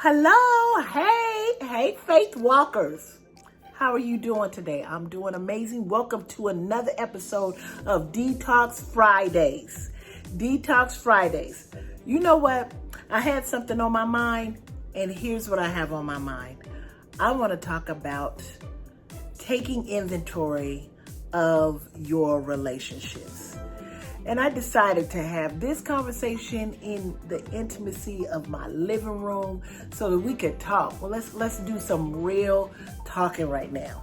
Hello, hey, Faith Walkers. How are you doing today? I'm doing amazing. Welcome to another episode of Dee-Talks Fridays. Dee-Talks Fridays. You know what? I had something on my mind, and here's what I have on my mind. I want to talk about taking inventory of your relationships. And I decided to have this conversation in the intimacy of my living room so that we could talk. Well, let's do some real talking right now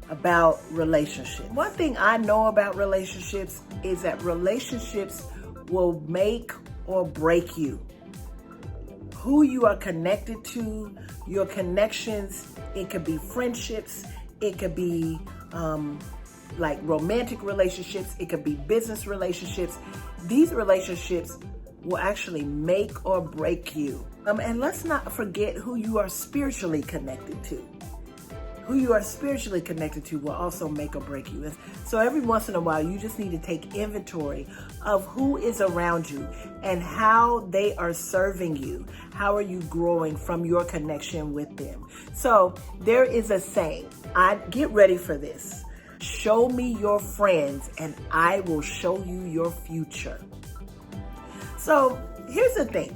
about relationships. One thing I know about relationships is that relationships will make or break you. Who you are connected to, your connections, it could be friendships, it could be like romantic relationships, it could be business relationships. These relationships will actually make or break you. And let's not forget who you are spiritually connected to. Who you are spiritually connected to will also make or break you. So every once in a while, you just need to take inventory of who is around you and how they are serving you. How are you growing from your connection with them? So there is a saying, get ready for this. Show me your friends and I will show you your future. So here's the thing.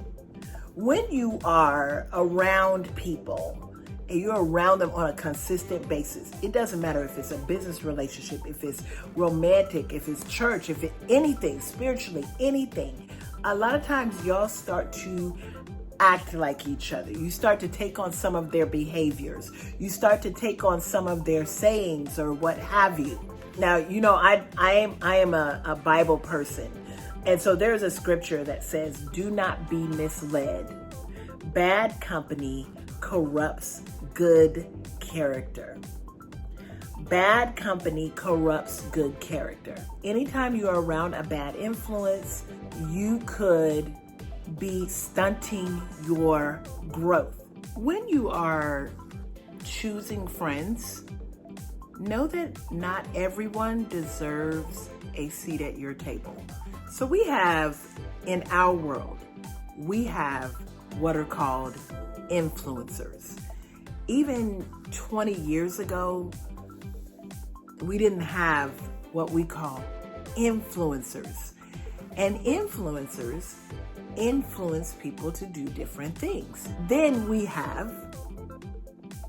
When you are around people and you're around them on a consistent basis, it doesn't matter if it's a business relationship, if it's romantic, if it's church, if it's anything, spiritually, anything. A lot of times y'all start to act like each other. You start to take on some of their behaviors. You start to take on some of their sayings or what have you. Now, you know, I am a Bible person. And so there's a scripture that says, do not be misled. Bad company corrupts good character. Bad company corrupts good character. Anytime you are around a bad influence, you could be stunting your growth. When you are choosing friends, know that not everyone deserves a seat at your table. So we have, in our world, we have what are called influencers. Even 20 years ago, we didn't have what we call influencers. And influencers influence people to do different things. Then we have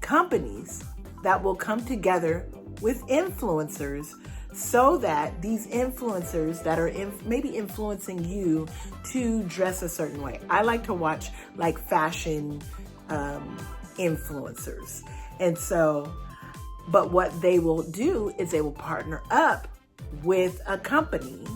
companies that will come together with influencers so that these influencers that are maybe influencing you to dress a certain way. I like to watch like fashion influencers. And so, but what they will do is they will partner up with a company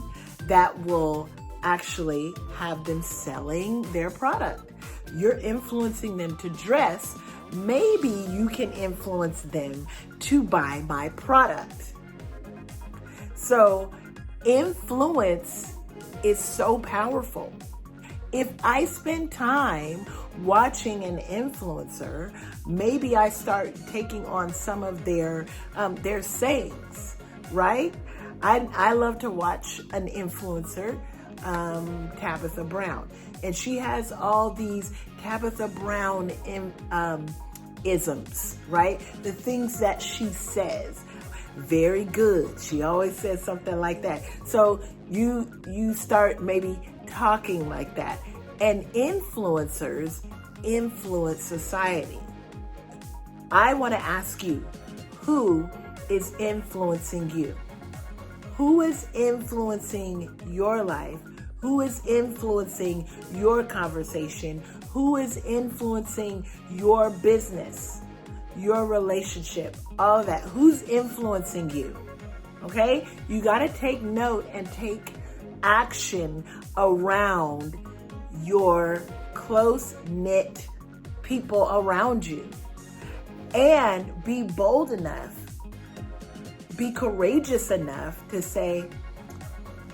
that will actually have them selling their product. You're influencing them to dress. Maybe you can influence them to buy my product. So influence is so powerful. If I spend time watching an influencer, maybe I start taking on some of their sayings, right? I love to watch an influencer, Tabitha Brown, and she has all these Tabitha Brown isms, right? The things that she says, very good. She always says something like that. So you start maybe talking like that, and influencers influence society. I want to ask you, who is influencing you? Who is influencing your life? Who is influencing your conversation? Who is influencing your business, your relationship, all of that? Who's influencing you? Okay? You got to take note and take action around your close-knit people around you. And be bold enough, be courageous enough to say,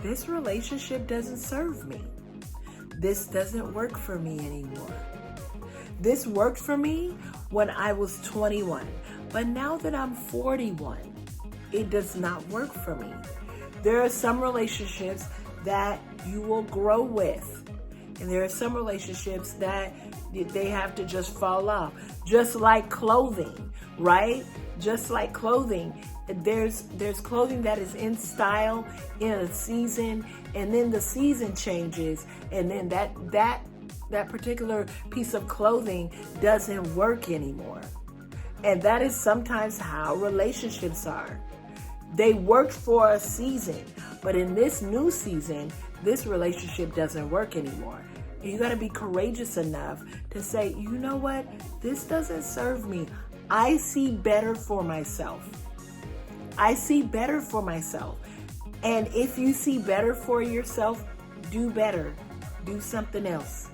this relationship doesn't serve me. This doesn't work for me anymore. This worked for me when I was 21, but now that I'm 41, it does not work for me. There are some relationships that you will grow with, And there are some relationships that they have to just fall off. Just like clothing, right? Just like clothing. There's clothing that is in style in a season, and then the season changes, and then that particular piece of clothing doesn't work anymore. And that is sometimes how relationships are. They worked for a season, but in this new season, this relationship doesn't work anymore. You got to be courageous enough to say, you know what? This doesn't serve me. I see better for myself. I see better for myself. And if you see better for yourself, do better. Do something else.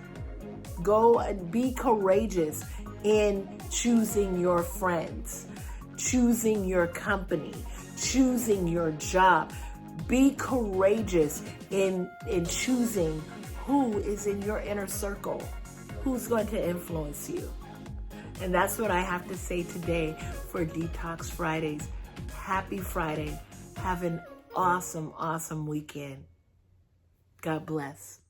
Go and be courageous in choosing your friends, choosing your company, choosing your job. Be courageous in choosing who is in your inner circle, who's going to influence you. And that's what I have to say today for Detox Fridays. Happy Friday. Have an awesome, awesome weekend. God bless.